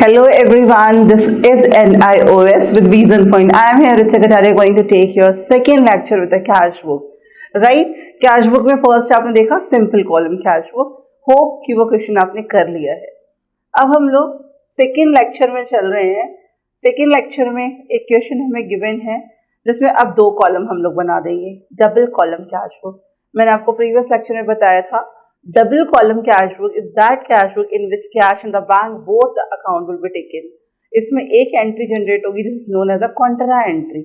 Hello everyone, this is NIOS with Reason Point. I am here, Richa Kataria, going to take your second lecture with the cash book. Right? Cash book में first आपने देखा simple column cash book. Hope कि वो question आपने कर लिया है. अब हम लोग सेकेंड लेक्चर में चल रहे हैं. सेकेंड लेक्चर में एक क्वेश्चन हमें गिवन है जिसमें अब दो कॉलम हम लोग बना देंगे. Double column cash book. मैंने आपको प्रीवियस लेक्चर में बताया था double column cash book is that cash book in which cash and the bank both the account will be taken. इसमें एक एंट्री जनरेट होगी this is known as a contra entry.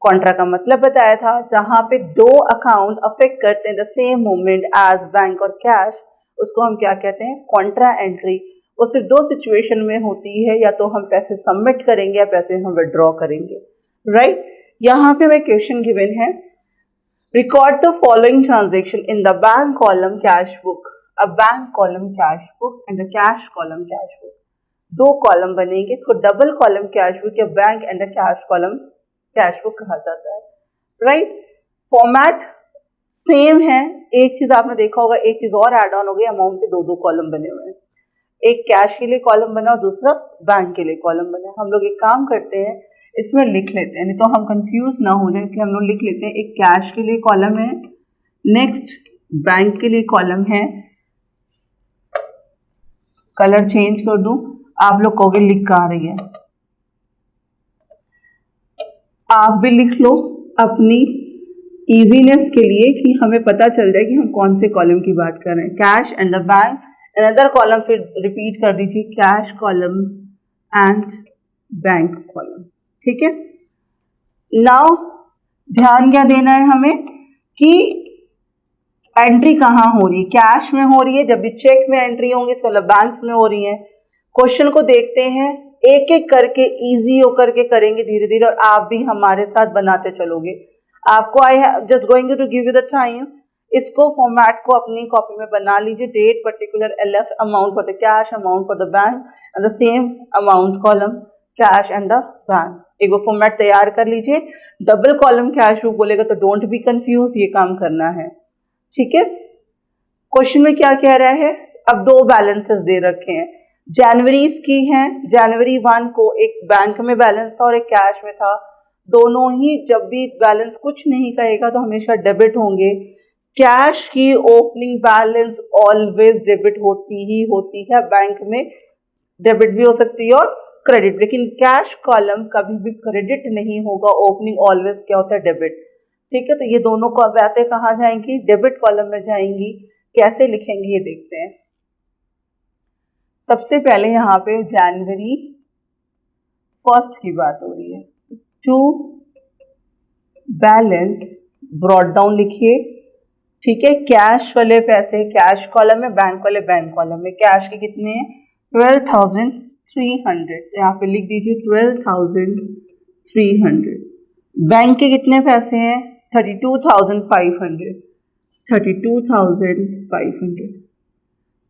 Contra का मतलब बताया था जहां पे दो अकाउंट अफेक्ट करते हैं the same moment as bank और कैश, उसको हम क्या कहते हैं, कॉन्ट्रा एंट्री. वो सिर्फ दो सिचुएशन में होती है, या तो हम पैसे सबमिट करेंगे या पैसे हम विड्रॉ करेंगे. राइट? यहाँ पे हमें क्वेश्चन गिवन है record the following transaction in the bank column cash book. A bank column cash book and the cash column cash book. दो कॉलम बनेंगे, इसको डबल कॉलम कैश बुक या bank and the cash column cash book कहा जाता है. Right? Format same है. एक चीज आपने देखा होगा, एक चीज और ऐड ऑन हो गई, अमाउंट के दो दो कॉलम बने हुए हैं. एक कैश के लिए कॉलम बना और दूसरा बैंक के लिए कॉलम बना. हम लोग एक काम करते हैं, इसमें लिख लेते हैं, नहीं तो हम कंफ्यूज ना हो जाए, इसलिए हम लोग लिख लेते हैं. एक कैश के लिए कॉलम है, नेक्स्ट बैंक के लिए कॉलम है. कलर चेंज कर दूं, आप लोग कहोगे लिख कहाँ रही है. आप भी लिख लो अपनी इजीनेस के लिए कि हमें पता चल जाए कि हम कौन से कॉलम की बात कर रहे हैं. Cash and the bank. Another column फिर रिपीट कर दीजिए, cash column and bank column. ठीक है. नाउ ध्यान क्या देना है हमें कि एंट्री कहाँ हो रही है. कैश में हो रही है, जब भी चेक में एंट्री होंगी इसका मतलब बैंक में हो रही है. क्वेश्चन को देखते हैं, एक एक करके इजी होकर के करेंगे धीरे धीरे, और आप भी हमारे साथ बनाते चलोगे. आपको I have just going to give you the time. इसको फॉर्मेट को अपनी कॉपी में बना लीजिए. Date particular LF amount for the cash, amount for the bank and the same amount column cash and the bank. एक वो format तैयार कर लीजिए. डबल कॉलम कैश बुक बोलेगा तो डोंट बी कंफ्यूज, ये काम करना है. ठीक है. क्वेश्चन में क्या कह रहा है, अब दो बैलेंसेस दे रखे हैं. जनवरी की हैं. जनवरी 1 को एक बैंक में बैलेंस था और एक कैश में था. दोनों ही जब भी बैलेंस कुछ नहीं कहेगा तो हमेशा डेबिट होंगे. कैश की ओपनिंग बैलेंस ऑलवेज डेबिट होती ही होती है. बैंक में डेबिट भी हो सकती है और क्रेडिट, लेकिन कैश कॉलम कभी भी क्रेडिट नहीं होगा. ओपनिंग ऑलवेज क्या होता है, डेबिट. ठीक है. तो ये दोनों बातें कहाँ जाएंगी, डेबिट कॉलम में जाएंगी. कैसे लिखेंगे ये देखते हैं. सबसे पहले यहाँ पे जनवरी 1 की बात हो रही है. टू बैलेंस ब्रॉट डाउन लिखिए. ठीक है. कैश वाले पैसे कैश कॉलम में, बैंक वाले बैंक कॉलम में. कैश के कितने हैं, 12,300. यहाँ पे लिख दीजिए 12,300. बैंक के कितने पैसे हैं, 32,500. 32,500.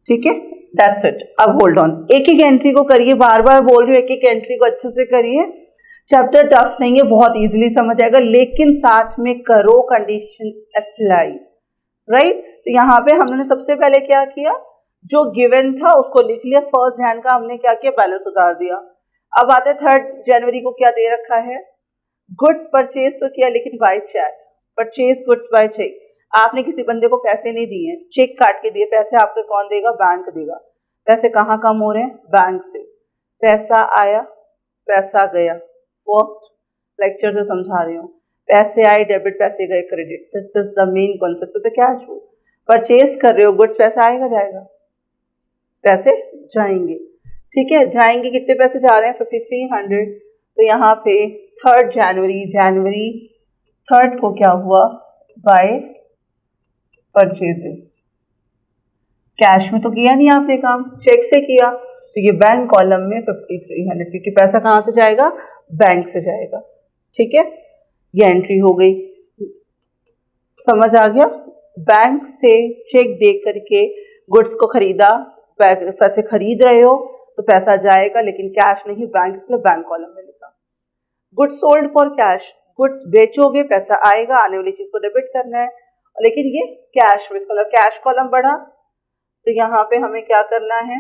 ठीक है. That's it. अब होल्ड ऑन, एक एक एंट्री को करिए. बार बार बोल रही हूँ, एक एक एंट्री को अच्छे से करिए. चैप्टर टफ नहीं है, बहुत इजीली समझ आएगा, लेकिन साथ में करो कंडीशन अप्लाई. राइट? तो यहाँ पे हमने सबसे पहले क्या किया, जो गिवन था उसको लिख लिया. फर्स्ट हैंड का हमने क्या किया, बैलेंस उतार दिया. अब आते 3 जनवरी को क्या दे रखा है, गुड्स परचेज तो किया लेकिन by cheque. Purchase goods by cheque. आपने किसी बंदे को पैसे नहीं दिए, चेक काट के दिए. पैसे आपको कौन देगा, बैंक देगा. पैसे कहाँ कम हो रहे हैं, बैंक से. पैसा आया, पैसा गया. फर्स्ट लेक्चर से समझा रही हूँ. पैसे आए डेबिट, पैसे गए credit. This is the main concept. तो क्या है, परचेज कर रहे हो गुड्स, पैसा आएगा जाएगा, पैसे जाएंगे. ठीक है. जाएंगे, कितने पैसे जा रहे हैं, 5,300. तो यहाँ पे 3 जनवरी, जनवरी 3 को क्या हुआ, बाय परचेजेस. कैश में तो किया नहीं आपने काम, चेक से किया. तो ये बैंक कॉलम में 5,300, क्योंकि पैसा कहाँ से जाएगा, बैंक से जाएगा. ठीक है. ये एंट्री हो गई. समझ आ गया. बैंक से चेक दे करके गुड्स को खरीदा, पैसे खरीद रहे हो तो पैसा जाएगा, लेकिन कैश नहीं, बैंक, इसलिए बैंक कॉलम में लिखा. Goods sold for cash. Goods बेचोगे, पैसा आएगा, आने वाली चीज को डेबिट करना है. लेकिन ये कैश में, इसका कैश कॉलम बढ़ा. तो यहाँ पे हमें क्या करना है,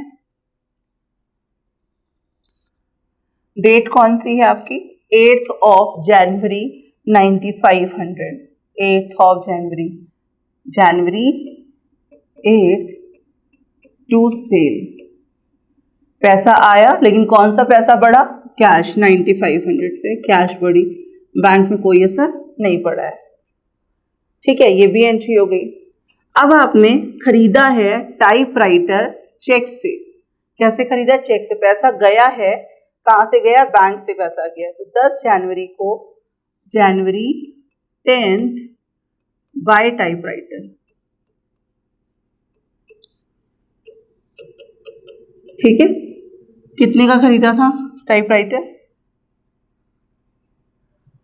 डेट कौन सी है आपकी? 8th of January 9500, 8th of January, January 8 to sale. पैसा आया, लेकिन कौन सा पैसा बढ़ा? कैश, 9500 से कैश बढ़ी, बैंक में कोई असर नहीं पड़ा है। ठीक है, ये भी एंट्री हो गई। अब आपने खरीदा है टाइपराइटर चेक से। कैसे खरीदा? चेक से। पैसा गया है, कहाँ से गया? बैंक से पैसा गया। तो 10 जनवरी को, जनवरी 10 बाय टाइपराइटर। ठीक है, कितने का खरीदा था टाइपराइटर?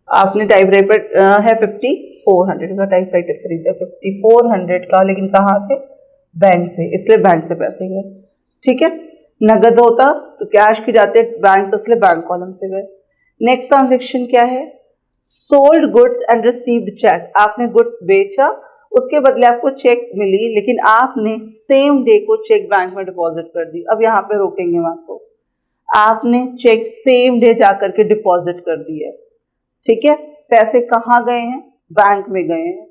आपने टाइपराइटर है 5400 का टाइपराइटर खरीदा, 5400 का, लेकिन कहाँ से? बैंक से, इसलिए बैंक से पैसे गए। ठीक है, नगद होता तो कैश के जाते बैंक से, इसलिए बैंक कॉलम से गए। नेक्स्ट ट्रांजेक्शन क्या है? Sold goods and received cheque. आपने गुड्स बेचा, उसके बदले आपको चेक मिली, लेकिन आपने सेम डे को चेक बैंक में डिपॉजिट कर दी। अब यहाँ पे रोकेंगे हम आपको। आपने चेक सेम डे जाकर के डिपॉजिट कर दिया। ठीक है, पैसे कहाँ गए हैं? बैंक में गए हैं।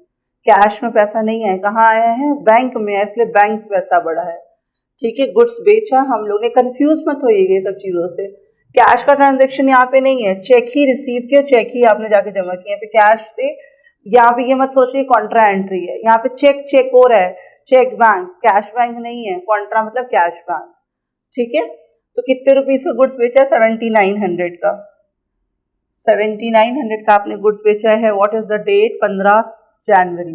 कैश में पैसा नहीं है, कहाँ आया है? बैंक में है, इसलिए बैंक पैसा बढ़ा है। ठीक है, गुड्स बेचा हम लोग ने। कंफ्यूज मत होइएगा ये सब चीज़ों से। कैश का ट्रांजेक्शन यहाँ पे नहीं है, चेक ही रिसीव किया, चेक ही आपने जाके जमा किया। पे कैश से यहाँ पे ये मत सोचिए कॉन्ट्रा एंट्री है। यहाँ पे चेक चेक हो रहा है, चेक बैंक, कैश बैंक नहीं है। कॉन्ट्रा मतलब कैश बैंक। ठीक है, तो कितने रुपीस का गुड्स बेचा? 7900 का। 7900 का आपने गुड्स बेचा है। What is the date? 15 January.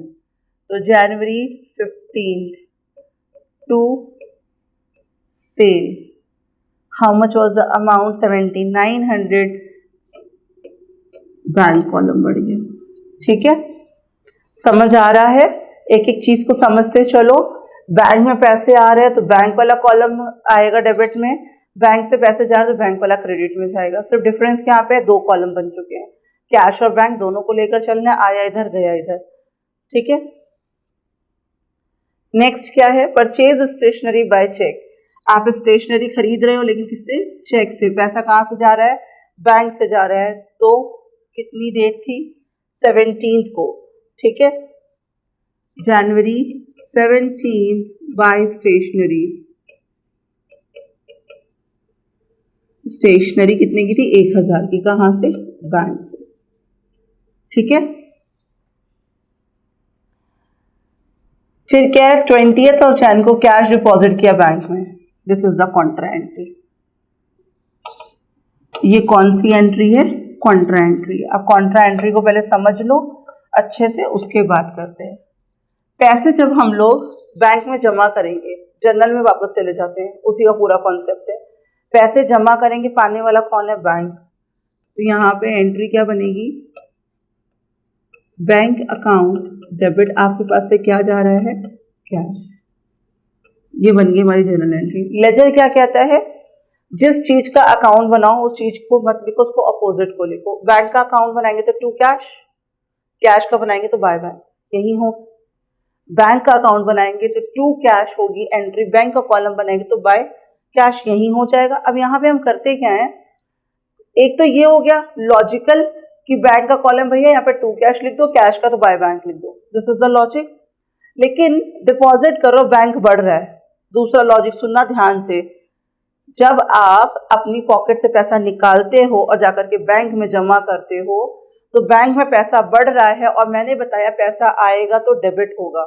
तो January 15 to sale. How much was the amount? 7900। Bank column बढ़ गया। ठीक है, समझ आ रहा है? एक एक चीज को समझते चलो। बैंक में पैसे आ रहे हैं तो बैंक वाला कॉलम आएगा डेबिट में, बैंक से पैसे जा रहे तो बैंक वाला क्रेडिट में जाएगा। सिर्फ डिफरेंस यहाँ पे 2 कॉलम बन चुके हैं। कैश और बैंक दोनों को लेकर चलना है, आया इधर गया इधर। ठीक है, नेक्स्ट क्या है? Purchase stationery by cheque. आप स्टेशनरी खरीद रहे हो, लेकिन किससे? चेक से। पैसा कहाँ से जा रहा है? बैंक से जा रहा है। तो कितनी डेट थी? 17 को। ठीक है, जनवरी 17 बाय स्टेशनरी। स्टेशनरी कितने की थी? 1000 की। कहाँ से? बैंक से। ठीक है, फिर क्या है? 20th ऑफ जैन को कैश डिपॉजिट किया बैंक में। This is the contra entry. ये कौन सी एंट्री है? Contra entry. अब कॉन्ट्रा एंट्री को पहले समझ लो अच्छे से, उसके बाद करते हैं। पैसे जब हम लोग बैंक में जमा करेंगे, जनरल में वापस चले जाते हैं, उसी का पूरा कॉन्सेप्ट है। पैसे जमा करेंगे, पाने वाला कौन है? बैंक। तो यहाँ पे एंट्री क्या बनेगी? Bank account debit. आपके पास से क्या जा रहा है? कैश। ये बन गई हमारी जनरल एंट्री। लेजर क्या कहता है? जिस चीज का अकाउंट बनाओ उस चीज को मत लिखो, उसको अपोजिट को लिखो। बैंक का अकाउंट बनाएंगे तो टू कैश, कैश का बनाएंगे तो बाय बैंक, यही हो। बैंक का अकाउंट बनाएंगे तो टू कैश होगी एंट्री, बैंक का कॉलम बनाएंगे तो बाय कैश, यही हो जाएगा। अब यहाँ पे हम करते क्या है? एक तो ये हो गया लॉजिकल कि बैंक का कॉलम भैया यहाँ पे टू कैश लिख दो, कैश का तो बाय बैंक लिख दो। This is the logic. लेकिन डिपॉजिट करो, बैंक बढ़ रहा है। दूसरा लॉजिक सुनना ध्यान से। जब आप अपनी पॉकेट से पैसा निकालते हो और जाकर के बैंक में जमा करते हो तो बैंक में पैसा बढ़ रहा है, और मैंने बताया पैसा आएगा तो डेबिट होगा।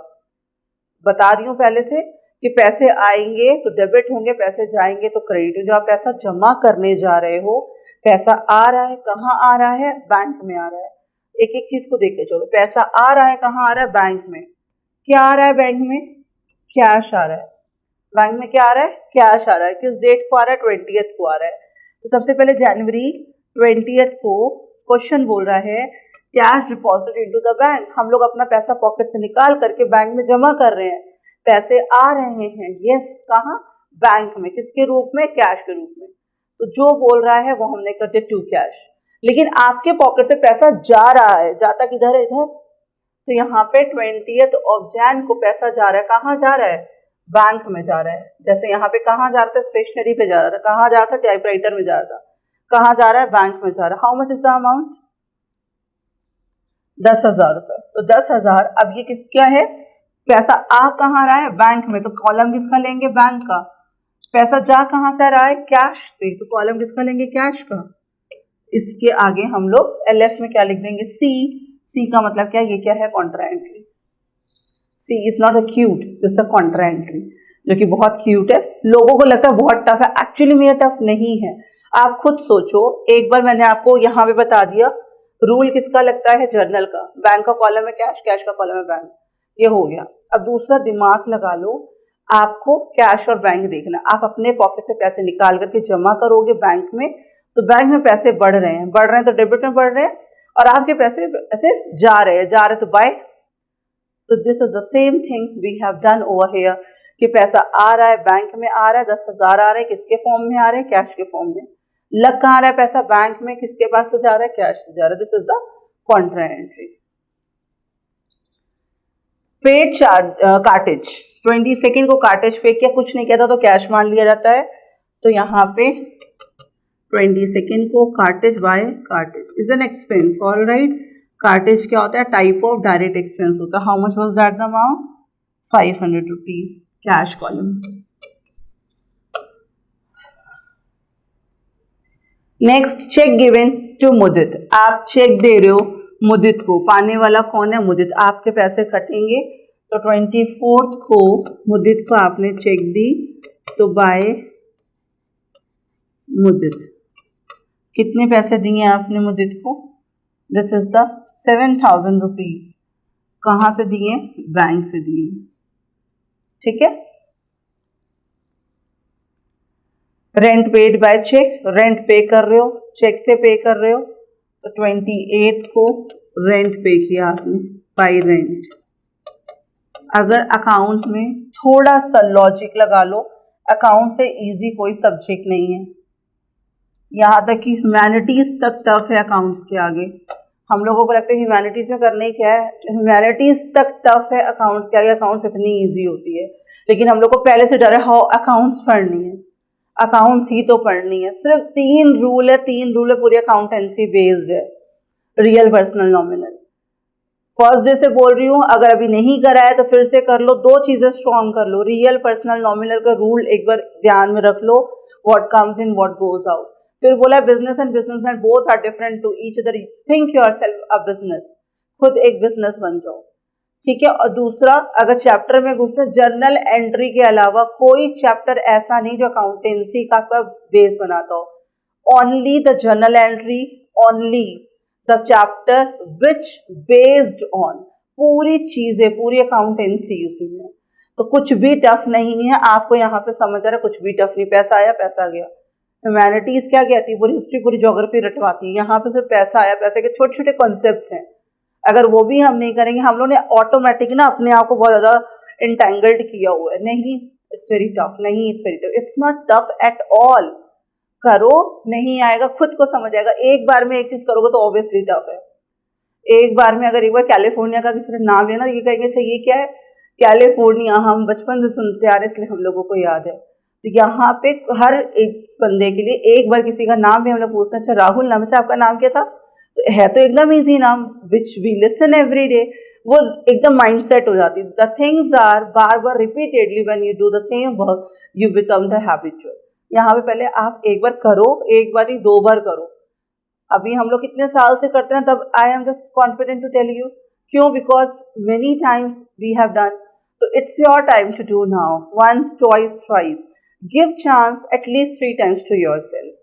बता रही हूँ पहले से कि पैसे आएंगे तो डेबिट होंगे, पैसे जाएंगे तो क्रेडिट। जो आप पैसा जमा करने जा रहे हो, पैसा आ रहा है, कहाँ आ रहा है? बैंक में आ रहा है। एक एक चीज को देख के चलो। पैसा आ रहा है, कहाँ आ रहा है? बैंक में। क्या आ रहा है बैंक में? कैश आ रहा है। बैंक में क्या आ रहा है? कैश आ रहा है। किस डेट को आ रहा है? 20th को आ रहा है। तो सबसे पहले जनवरी 20th को क्वेश्चन बोल रहा है cash deposit into the bank. हम लोग अपना पैसा पॉकेट से निकाल करके बैंक में जमा कर रहे हैं, पैसे आ रहे हैं। यस, कहाँ? बैंक में। किसके रूप में? कैश के रूप में। तो जो बोल रहा है वो हमने कर दिया टू कैश। लेकिन आपके पॉकेट से पैसा जा रहा है, जाता किधर है? इधर। तो यहाँ पे 20th ऑफ जैन को पैसा जा रहा है, कहाँ जा रहा है? बैंक में जा रहा है। जैसे यहाँ पे कहाँ जा रहा था? स्टेशनरी पे जा रहा था। कहाँ जा रहा था? टाइपराइटर में जा रहा था। कहाँ जा रहा है? बैंक में जा रहा है। How much is the amount? 10,000 रुपये। तो 10,000, अब ये किसका है? पैसा आ कहाँ रहा है? बैंक में, तो कॉलम किसका लेंगे? बैंक का। पैसा जा कहाँ से रहा है? कैश से, तो कॉलम किसका लेंगे? कैश का। इसके आगे हम लोग एलएफ में क्या लिख देंगे? सी। सी का मतलब क्या? ये क्या है? Contra entry. See is not a cute, this a contra entry, जो कि बहुत क्यूट है। लोगों को लगता है बहुत टफ है, एक्चुअली में ये टफ नहीं है। आप खुद सोचो, एक बार मैंने आपको यहाँ पे बता दिया, रूल किसका लगता है? जर्नल का। बैंक का कॉलम है कैश, कैश का कॉलम है बैंक, ये हो गया। अब दूसरा दिमाग लगा लो, आपको कैश और बैंक देखना। आप अपने पॉकेट से पैसे निकाल करके जमा करोगे बैंक में, तो बैंक में पैसे बढ़ रहे हैं तो डेबिट में बढ़ रहे हैं, और आपके पैसे ऐसे जा रहे हैं तो बाय। तो this is the same thing we have done over here, कि पैसा आ रहा है बैंक में, आ रहा है 10,000 आ रहे हैं, किसके फॉर्म में आ रहे हैं? कैश के फॉर्म में। लग कहाँ रहा है पैसा? बैंक में। किसके पास से जा रहा है? कैश से जा रहा है। This is the contra entry. Paid charge cartage, 22 को कार्टेज पे किया, कुछ नहीं किया था तो कैश मान लिया जाता है। तो यहाँ पे 22 को cartage by cartage is an expense, all right. Cartage क्या होता है? टाइप ऑफ डायरेक्ट एक्सपेंस होता है। How much was that the amount? 500 rupees, cash column. Next, cheque given to Mudit. आप चेक दे रहे हो मुदित को, पाने वाला कौन है? मुदित। आपके पैसे कटेंगे, तो 24 को मुदित को आपने चेक दी, तो बाय मुदित। कितने पैसे दिए आपने मुदित को? This is the 7,000 rupees. कहाँ से दिए? बैंक से दिए, ठीक है। Rent paid by cheque, rent pay कर रहे हो, चेक से पे कर रहे हो, तो 28 को रेंट पे किया आपने बाय रेंट। अगर अकाउंट में थोड़ा सा लॉजिक लगा लो, अकाउंट से इजी कोई सब्जेक्ट नहीं है, यहाँ तक कि ह्यूमैनिटीज तक टफ है अकाउंट्स के आगे। हम लोगों को लगता है ह्यूमैनिटीज में करना ही क्या है, ह्यूमैनिटीज तक टफ है, अकाउंट्स के आगे अकाउंट्स इतनी इजी होती है। लेकिन हम लोग को पहले से डर है, हाउ अकाउंट्स पढ़नी है, अकाउंट्स ही तो पढ़नी है। सिर्फ 3 रूल है, 3 रूल है, पूरी अकाउंटेंसी बेस्ड है। Real, personal, nominal. First day से बोल रही हूँ, अगर अभी नहीं करा है तो फिर से कर लो, 2 चीजें स्ट्रॉन्ग कर लो। रियल, पर्सनल, नॉमिनल का रूल एक बार ध्यान में रख लो, what comes in what goes out. फिर बोला business and businessman both are different to each other, think yourself a business, खुद एक बिजनेस बन जाओ, ठीक है। और दूसरा, अगर चैप्टर में घुसते, जर्नल एंट्री के अलावा कोई चैप्टर ऐसा नहीं जो अकाउंटेंसी का बेस बनाता हो। Only the journal entry, only the chapter which based on, पूरी चीजें, पूरी अकाउंटेंसी उसी में। तो कुछ भी टफ नहीं है, आपको यहाँ पे समझ आ रहा है, कुछ भी टफ नहीं। पैसा आया, पैसा गया। ह्यूमैनिटीज क्या कहती है? पूरी हिस्ट्री, पूरी ज्योग्राफी रटवाती है। यहाँ पे सिर्फ पैसा आया, पैसे के छोटे छोटे कॉन्सेप्ट हैं, अगर वो भी हम नहीं करेंगे, हम लोग ने ऑटोमेटिक ना अपने आप को बहुत ज्यादा इंटेंगल्ड किया हुआ है। नहीं, इट्स वेरी टफ, नहीं it's very tough, it's not tough at all. करो, नहीं आएगा, खुद को समझ आएगा। एक बार में एक चीज करोगे तो ऑब्वियसली टफ है। एक बार में अगर एक बार कैलिफोर्निया का किसी ने नाम लिया ना, ये कहेंगे अच्छा ये क्या है? कैलिफोर्निया, हम बचपन से सुनते आ रहे हैं, इसलिए हम लोगों को याद है। तो यहाँ पे हर एक बंदे के लिए एक बार किसी का नाम भी हम लोग पूछते हैं, अच्छा राहुल नाम, अच्छा आपका नाम क्या था? तो है तो एकदम इजी नाम, which we listen every day, वो एकदम माइंडसेट हो जाती है। द थिंग्स आर बार बार repeatedly, when you do the same work you become the habitual. यहाँ पे पहले आप एक बार करो, एक बार ही 2 बार करो। अभी हम लोग कितने साल से करते हैं, तब I am just confident to tell you. क्यों? Because many times we have done. तो it's your time to do now, once, twice, thrice. Give chance at least 3 times to yourself.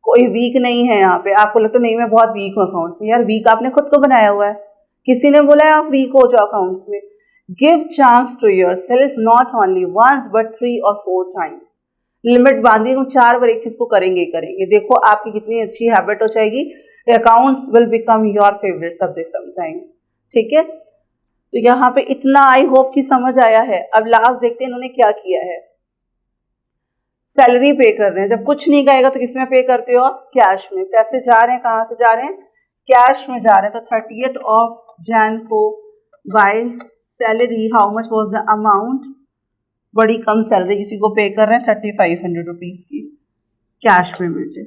कोई वीक नहीं है यहाँ पे। आपको लगता नहीं मैं बहुत वीक हूँ अकाउंट्स में, यार वीक आपने खुद को बनाया हुआ है, किसी ने बोला है आप वीक हो जाओ अकाउंट्स में। Give chance to yourself, not only once but 3 और 4 टाइम्स। लिमिट बांधी हूँ, 4 बार एक चीज को करेंगे ही करेंगे। देखो आपकी कितनी अच्छी हैबिट हो जाएगी, accounts will become your favourite subject समझाएंगे, ठीक है। तो यहाँ पे इतना आई होप कि समझ आया है। अब लास्ट देखते हैं इन्होंने क्या किया है। सैलरी पे कर रहे हैं, जब कुछ नहीं कहेगा तो किसमें पे करते हो? कैश में। पैसे जा रहे हैं, कहाँ से जा रहे हैं? कैश में जा रहे हैं। तो 30th ऑफ जैन को by salary, how much was the amount? बड़ी कम सैलरी किसी को पे कर रहे हैं, 3500 रुपीज की कैश पेमेंट है।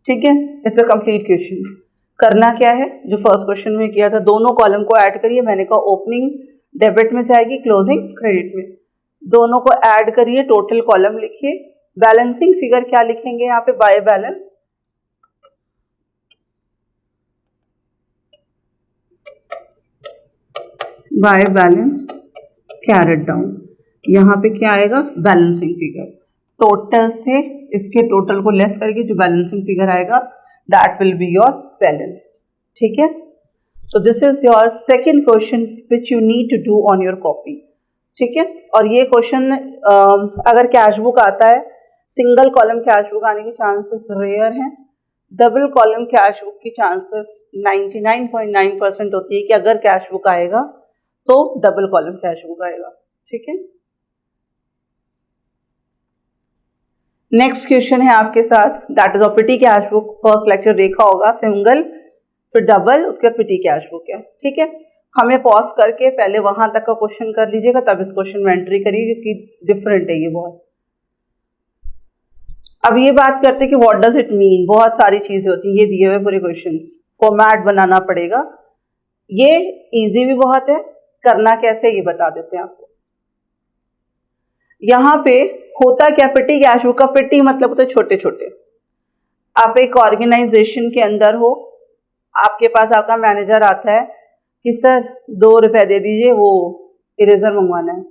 ठीक है, इट्स अ कंप्लीट क्वेश्चन। करना क्या है, जो फर्स्ट क्वेश्चन में किया था, दोनों कॉलम को ऐड करिए। मैंने कहा ओपनिंग डेबिट में जाएगी, क्लोजिंग क्रेडिट में, दोनों को ऐड करिए, टोटल कॉलम लिखिए। बैलेंसिंग फिगर क्या लिखेंगे यहाँ पे, by balance, by balance carried down. यहाँ पे क्या आएगा, बैलेंसिंग फिगर, टोटल से इसके टोटल को लेस करके जो बैलेंसिंग फिगर आएगा that will be your balance. ठीक है, so this is your second question which you need to do on your copy। ठीक है, और ये क्वेश्चन अगर कैश बुक आता है, सिंगल कॉलम कैश बुक आने के चांसेस रेयर हैं, डबल कॉलम कैश बुक की चांसेस 99.9% होती है कि अगर कैश बुक आएगा तो डबल कॉलम कैश बुक आएगा। ठीक है, नेक्स्ट क्वेश्चन है आपके साथ, that is operative cash book. First lecture देखा होगा, सिंगल फिर डबल, उसके बाद पिटी कैश बुक है। ठीक है, हमें पॉज करके पहले वहां तक का क्वेश्चन कर लीजिएगा, तब इस क्वेश्चन में एंट्री करिए क्योंकि डिफरेंट है ये बहुत। अब ये बात करते हैं कि व्हाट डज इट मीन। बहुत सारी चीजें होती हैं, ये दिए हुए पूरे क्वेश्चन, फॉर्मेट बनाना पड़ेगा। ये इजी भी बहुत है, करना कैसे ये बता देते हैं आपको। यहाँ पे होता क्या, पिटी कैश बुक का पिटी मतलब होता है छोटे छोटे। आप एक ऑर्गेनाइजेशन के अंदर हो, आपके पास आपका मैनेजर आता है कि सर 2 रुपए दे दीजिए, वो इरेजर मंगवाना है।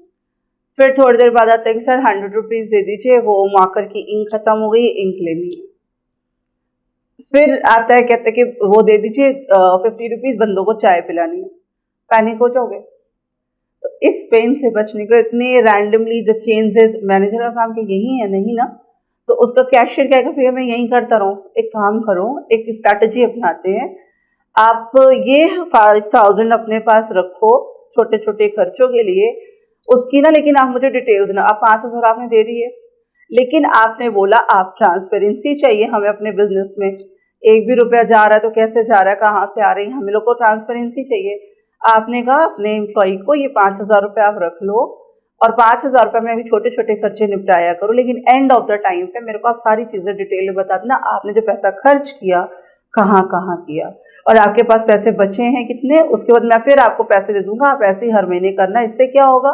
फिर थोड़ी देर बाद आता है कि सर 100 रुपीज दे दीजिए, वो मार्कर की इंक खत्म हो गई, इंक लेनी है। फिर आता है, कहते हैं कि वो दे दीजिए 50 रुपीज, बंदों को चाय पिलानी है। पैनिक हो जाओगे। तो इस पेन से बचने को इतने रैंडमली द चेंजेस, मैनेजर का काम कि यही है नहीं ना, तो उसका कैशियर कहेगा भैया मैं यही करता रहूँ। एक काम करो, एक स्ट्रैटेजी अपनाते हैं, आप ये 5000 अपने पास रखो छोटे छोटे खर्चों के लिए, उसकी ना, लेकिन आप मुझे डिटेल्स ना, आप 5000 आपने दे दिए, लेकिन आपने बोला आप ट्रांसपेरेंसी चाहिए हमें अपने बिजनेस में, एक भी रुपया जा रहा है तो कैसे जा रहा है, कहाँ से आ रही है, हम लोग को ट्रांसपेरेंसी चाहिए। आपने कहा अपने एम्प्लॉय को ये 5000 रुपये आप रख लो और 5000 रुपये में भी छोटे छोटे खर्चे निपटाया करो, लेकिन एंड ऑफ द टाइम पे मेरे को आप सारी चीज़ें डिटेल में बता देना, आपने जो पैसा खर्च किया कहाँ कहाँ किया और आपके पास पैसे बचे हैं कितने, उसके बाद मैं फिर आपको पैसे दे दूंगा, आप ऐसे ही हर महीने करना। इससे क्या होगा,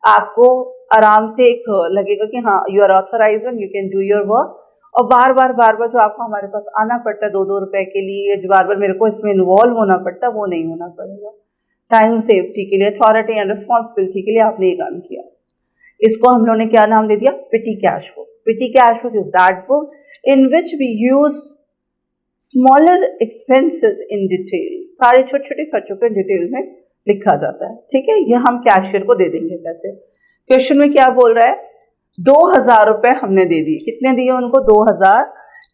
आपको आराम से एक लगेगा कि हाँ you are authorised, you can do your work. और बार बार जो आपको हमारे पास आना पड़ता है 2-2 रुपए के लिए, जो बार मेरे को इसमें इन्वॉल्व होना पड़ता है, वो नहीं होना पड़ेगा। टाइम सेफ्टी के लिए, अथॉरिटी एंड रिस्पॉन्सिबिलिटी के लिए आपने ये काम किया। इसको हम लोगों ने क्या नाम दे दिया, petty cash book. Petty cash book is that book in which we use smaller expenses in detail. सारे छोटे छोटे खर्चों को डिटेल में लिखा जाता है। ठीक है, ये हम कैशियर को दे देंगे पैसे। क्वेश्चन में क्या बोल रहा है, 2000 रुपए हमने दे दिए। कितने दिए उनको, 2000,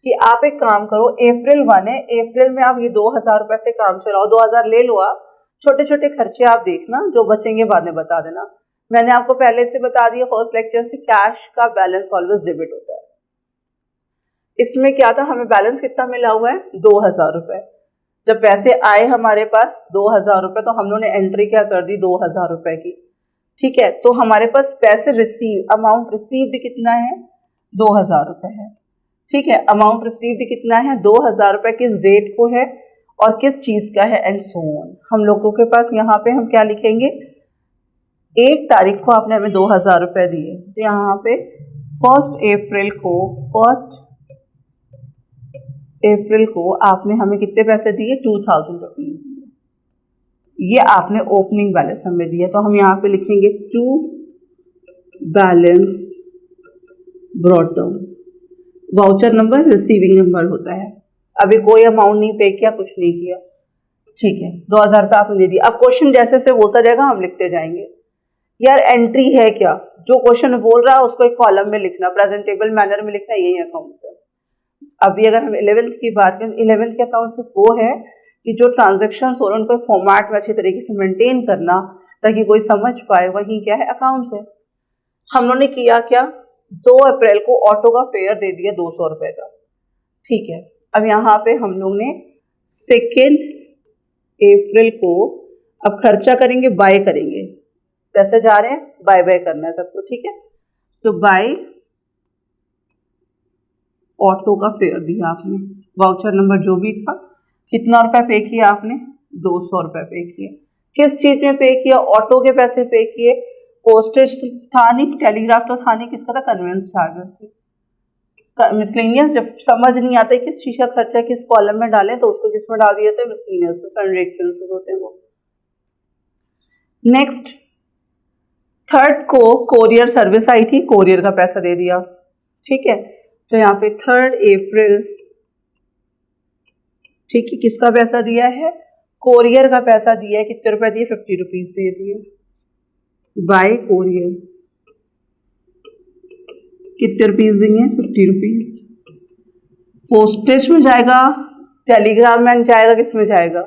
कि आप एक काम करो, अप्रैल 1 है, अप्रैल में आप ये 2000 रुपए से काम चलाओ। 2000 ले लो आप, छोटे छोटे खर्चे आप देखना, जो बचेंगे बाद में बता देना। मैंने आपको पहले से बता दिया फर्स्ट लेक्चर से, कैश का बैलेंस ऑलवेज डेबिट होता है। इसमें क्या था, हमें बैलेंस कितना मिला हुआ है, 2000 रुपए। जब पैसे आए हमारे पास 2000 रुपए, तो हम लोगों ने एंट्री क्या कर दी, 2000 रुपए की। ठीक है, तो हमारे पास पैसे रिसीव, अमाउंट रिसीव्ड कितना है, 2000 रुपए है। ठीक है, अमाउंट रिसीव्ड कितना है, 2000 रुपए, किस डेट को है और किस चीज का है, एंड सो ऑन। हम लोगों के पास यहाँ पे हम क्या लिखेंगे, 1 तारीख को आपने हमें 2000 रुपए दिए, तो यहाँ पे 1 अप्रैल को आपने हमें कितने पैसे दिए, 2000 रुपीज दिए। ये आपने ओपनिंग बैलेंस हमें दिया, तो हम यहाँ पे लिखेंगे to balance brought down. Voucher number receiving number होता है। अभी कोई अमाउंट नहीं पे किया, कुछ नहीं किया। ठीक है, 2000 रुपये आपने दे दिया। अब क्वेश्चन जैसे से होता जाएगा हम लिखते जाएंगे। यार एंट्री है क्या, जो क्वेश्चन बोल रहा है उसको एक कॉलम में लिखना, प्रेजेंटेबल मैनर में लिखना, यही अकाउंट है। अभी अगर हम 11th की बात करें, 11th के अकाउंट से वो है कि जो ट्रांजेक्शन हो रहे हैं उनको एक फॉर्मेट में अच्छी तरीके से मेंटेन करना, ताकि कोई समझ पाए, वही क्या है, अकाउंट्स है। हम लोगों ने किया क्या, 2 अप्रैल को ऑटो का फेयर दे दिया 200 रुपए का। ठीक है, अब यहाँ पे हम लोग ने 2 अप्रैल को अब खर्चा करेंगे, बाय करेंगे, पैसे जा रहे हैं, बाय बाय करना है सबको। ठीक है, तो बाय ऑटो का फेयर दिया आपने वाउचर नंबर जो भी था, कितना रुपया पे किया आपने, 200 रुपये पे किए। किस चीज़ में पे किया, ऑटो के पैसे पे किए, पोस्टेज तो था नहीं, टेलीग्राफ तो था नहीं, किसका था, कन्वेंस चार्जेस थे। मिसलेनियस जब समझ नहीं आता है किस चीज़ का खर्चा किस कॉलम में डालें तो उसको किस में डाल दिया, तो मिसलेनियस में सन्ड्री एक्सपेंसेस होते हैं वो। नेक्स्ट, थर्ड को कोरियर सर्विस आई थी, कोरियर का पैसा दे दिया, ठीक है। तो यहाँ पे 3 अप्रैल, ठीक है, किसका पैसा दिया है, कोरियर का पैसा दिया है। कितने रुपए दिए, 50 रुपीज दे दिए बाय कोरियर। कितने रुपीज दिए, 50 रुपीज। पोस्टेज में जाएगा, टेलीग्राम में जाएगा, किस में जाएगा,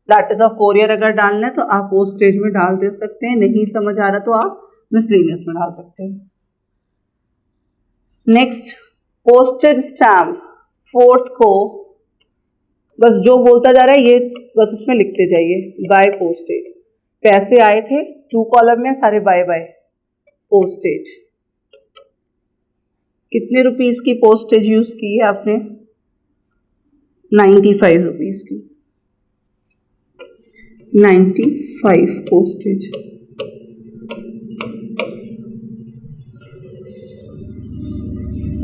दैट ऑफ कोरियर। अगर डालना है तो आप पोस्टेज में डाल दे सकते हैं, नहीं समझ आ रहा तो आप मिसलेनियस में डाल सकते हैं। नेक्स्ट, पोस्टेज स्टैम्प, फोर्थ को बस जो बोलता जा रहा है ये बस उसमें लिखते जाइए, बाय पोस्टेज। पैसे आए थे 2 कॉलम में, सारे बाय बाय पोस्टेज। कितने रुपीस की पोस्टेज यूज की है आपने, 95 रुपीस की, 95 पोस्टेज।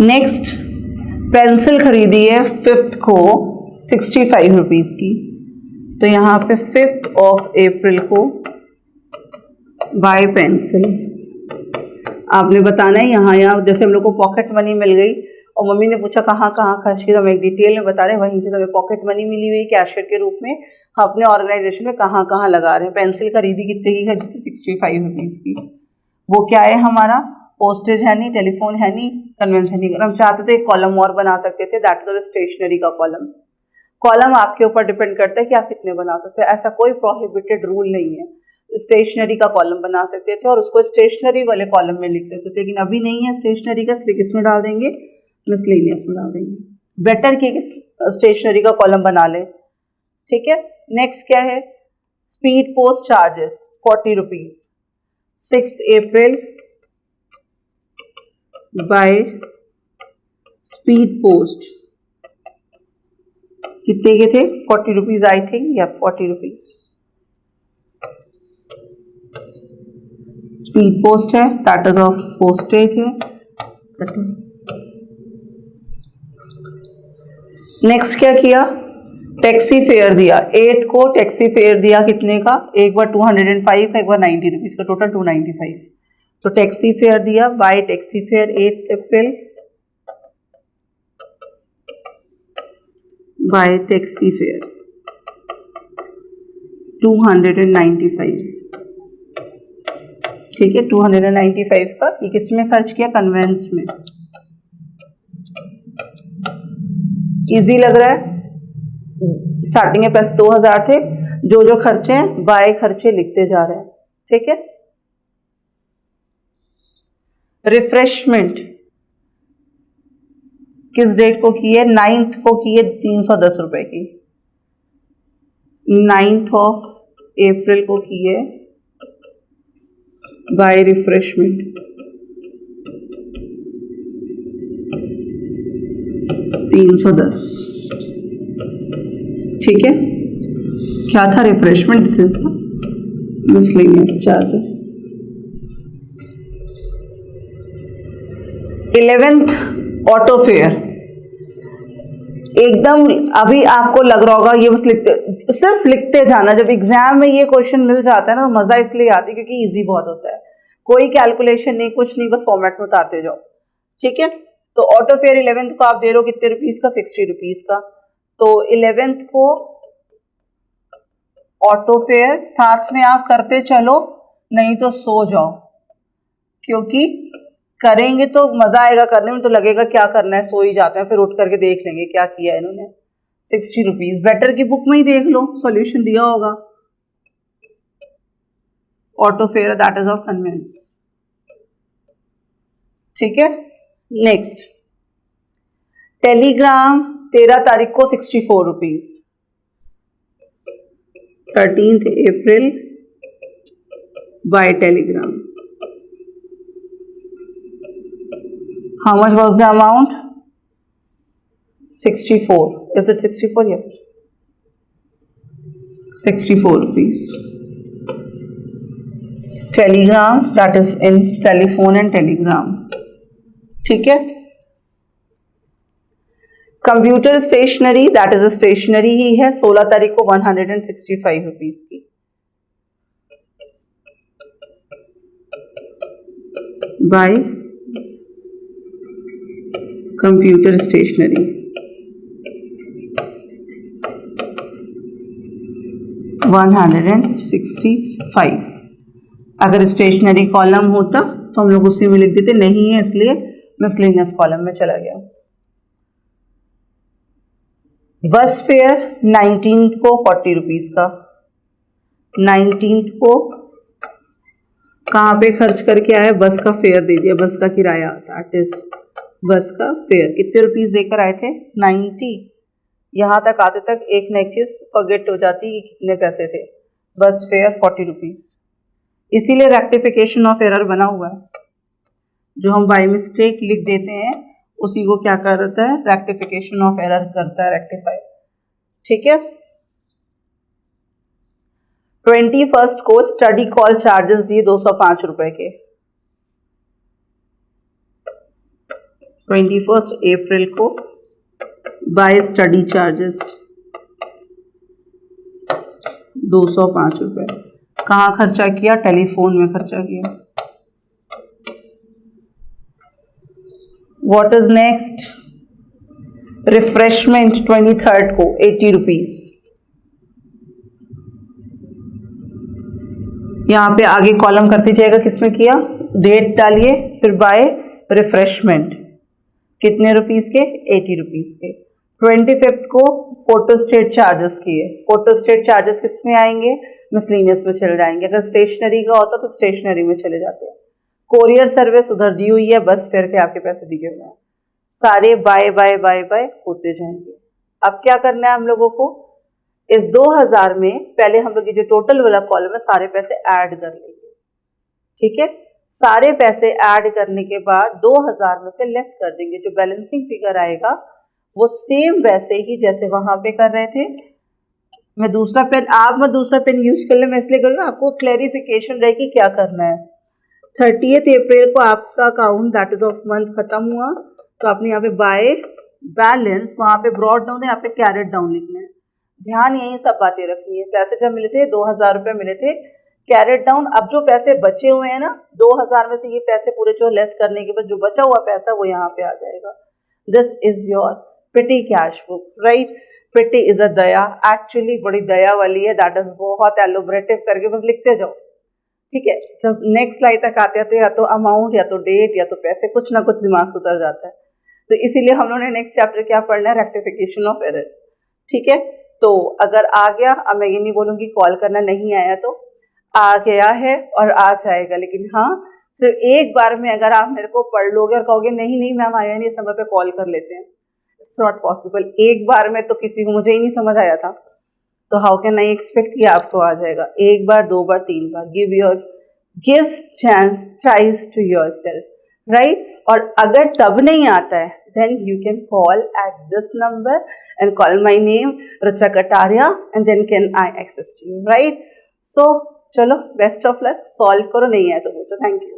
नेक्स्ट, पेंसिल खरीदी है 5th को 65 रुपीज की, तो यहाँ पे 5th ऑफ अप्रैल को बाय पेंसिल। आपने बताना है यहाँ जैसे हम लोग को पॉकेट मनी मिल गई और मम्मी ने पूछा कहाँ कहाँ खर्च की, तो हम एक डिटेल में बता रहे हैं, वहीं से हमें पॉकेट मनी मिली हुई कैशियर के रूप में, हम अपने ऑर्गेनाइजेशन में कहाँ कहाँ लगा रहे हैं। पेंसिल खरीदी कितने की, खरीदी 65 रुपीज की। वो क्या है हमारा, पोस्टेज है नहीं, टेलीफोन है नहीं, कन्वेंस है नहीं। अगर हम चाहते तो एक कॉलम और बना सकते थे, दैट इज स्टेशनरी का कॉलम। कॉलम आपके ऊपर डिपेंड करता है कि आप कितने बना सकते हैं, ऐसा कोई प्रोहिबिटेड रूल नहीं है। स्टेशनरी का कॉलम बना सकते थे और उसको स्टेशनरी वाले कॉलम में लिख सकते थे, लेकिन अभी नहीं है स्टेशनरी का, इसलिए किस में डाल देंगे, मिसलेनियस में डाल देंगे। बेटर कि स्टेशनरी का कॉलम बना ले, ठीक है। नेक्स्ट क्या है, speed post charges 40 rupees, 6th April by speed post. कितने के थे, 40 रुपीज आई थिंक, या 40 रुपीज स्पीड पोस्ट है, दैट इज ऑफ पोस्टेज है। नेक्स्ट क्या किया, टैक्सी फेयर दिया, 8th को टैक्सी फेयर दिया, कितने का, एक बार 205 एक बार 90 रुपीज का, टोटल 295। तो टैक्सी फेयर दिया, बाय टैक्सी फेयर 8th अप्रैल, बाय टैक्सी फेयर 295, ठीक है। 295 का ये किस में खर्च किया, कन्वेंस में। इजी लग रहा है, स्टार्टिंग में पैसे 2000 थे, जो जो खर्चे हैं बाय खर्चे लिखते जा रहे हैं, ठीक है। रिफ्रेशमेंट किस डेट को की है, 9th को की है, 310 रुपए की, 9th ऑफ अप्रैल को की है बाय रिफ्रेशमेंट 310, ठीक है। क्या था, refreshment, this is the miscellaneous charges. 11th auto fair, एकदम अभी आपको लग रहा होगा ये बस लिखते, सिर्फ लिखते जाना। जब एग्जाम में ये क्वेश्चन मिल जाता है ना तो मजा इसलिए आती है क्योंकि इजी बहुत होता है, कोई कैलकुलेशन नहीं, कुछ नहीं, बस फॉर्मेट में उतारते जाओ, ठीक है। तो ऑटो फेयर 11th को आप दे रहे हो कितने रुपीज का, 60 रुपीज का। तो 11th को ऑटो फेयर, साथ में आप करते चलो, नहीं तो सो जाओ, क्योंकि करेंगे तो मजा आएगा करने में, तो लगेगा क्या करना है, सो ही जाते हैं, फिर उठ करके देख लेंगे क्या किया है इन्होंने। 60 रुपीज, बेटर की बुक में ही देख लो, सॉल्यूशन दिया होगा। Auto fare that is of conveyance, ठीक है। नेक्स्ट, टेलीग्राम 13 तारीख को 64 rupees, 13th April by telegram. How much was the amount? 64. Is it 64? Yeah. 64 rupees. Telegram, that is in telephone and telegram. ठीक है. Computer stationery, that is stationery ही है. 16 तारीख को 165 रुपीज की. By computer stationery. 165. अगर स्टेशनरी कॉलम होता तो हम लोग उसी में लिख देते, नहीं है इसलिए मिसलेनियस कॉलम में चला गया. बस फेयर 19 को 40 रुपीज का. 19 को कहाँ पे खर्च करके आए? बस का फेयर दे दिया, बस का किराया, दैट इज बस का फेयर. कितने रुपीस देकर आए थे? 90. यहाँ तक आते तक एक न एक चीज फॉरगेट हो जाती कि कितने पैसे थे. बस फेयर 40 रुपीज. इसीलिए रेक्टिफिकेशन ऑफ एरर बना हुआ है. जो हम बाय मिस्टेक लिख देते हैं उसी को क्या करता है? रेक्टिफिकेशन ऑफ एरर करता है, रेक्टिफाई. ठीक है. 21 को स्टडी कॉल चार्जेस दिए 205 रुपए के. 21 अप्रैल को बाय स्टडी चार्जेस 205 रुपए. कहाँ खर्चा किया? टेलीफोन में खर्चा किया. What is next? रिफ्रेशमेंट 23 को 80 रुपीज. यहाँ पे आगे कॉलम करते जाएगा. किसमें किया? डेट डालिए, फिर बाय रिफ्रेशमेंट. कितने रुपीस के? 80 रुपीज के. 25 को फोटोस्टेट चार्जेस किए. फोटोस्टेट चार्जेस किस में आएंगे? मिसलेनियस में चले जाएंगे. अगर स्टेशनरी का होता तो स्टेशनरी में चले जाते हैं. कोरियर सर्विस उधर दी हुई है, बस फेयर के आपके पैसे दिए हुए हैं. सारे बाय बाय बाय बाय होते जाएंगे. अब क्या करना है हम लोगों को? इस 2000 में पहले हम लोग ये जो टोटल वाला कॉलम है सारे पैसे ऐड कर लेंगे. ठीक है. सारे पैसे ऐड करने के बाद 2000 में से लेस कर देंगे. जो बैलेंसिंग फिगर आएगा वो सेम वैसे ही जैसे वहां पे कर रहे थे. मैं दूसरा पेन यूज कर ले, मैं इसलिए करूँ आपको क्लैरिफिकेशन रहे कि क्या करना है. 30 अप्रैल को आपका account that is of month खत्म हुआ तो आपने यहाँ पे बाय बैलेंस, वहाँ पे ब्रॉड डाउन है, यहाँ पे कैरेट डाउन लिखना है. ध्यान यही सब बातें रखनी है. पैसे जब मिले थे 2000 रुपये मिले थे, कैरेट डाउन. अब जो पैसे बचे हुए हैं ना 2000 में से ये पैसे पूरे जो लेस करने के बाद जो बचा हुआ पैसा वो यहाँ पे आ जाएगा. This is your petty cash book, right. Petty is a दया, एक्चुअली बड़ी दया वाली है. दैट इज बहुत एलोबरेटिव करके बस लिखते जाओ. ठीक है. जब नेक्स्ट स्लाइड तक आते हैं तो या तो अमाउंट या तो डेट या तो पैसे, कुछ ना कुछ दिमाग से उतर जाता है. तो इसीलिए हम लोगों ने नेक्स्ट चैप्टर क्या पढ़ना है? Rectification of error. ठीक है. तो अगर आ गया, अब मैं ये नहीं बोलूँगी कॉल करना, नहीं आया तो आ गया है और आ जाएगा. लेकिन हाँ, सिर्फ एक बार में अगर आप मेरे को पढ़ लोगे और कहोगे नहीं नहीं मैम आया नहीं, समय पे कॉल कर लेते हैं, इट्स नॉट पॉसिबल. एक बार में तो किसी को, मुझे ही नहीं समझ आया था तो हाउ कैन आई एक्सपेक्ट कि आपको आ जाएगा. एक बार, दो बार, तीन बार. Give chance, tries to yourself, right. और अगर तब नहीं आता है then you can call at this number and call my name Richa Kataria and then can I access to you, right. So चलो, बेस्ट ऑफ लक. सॉल्व करो, नहीं है तो पूछो. Thank you.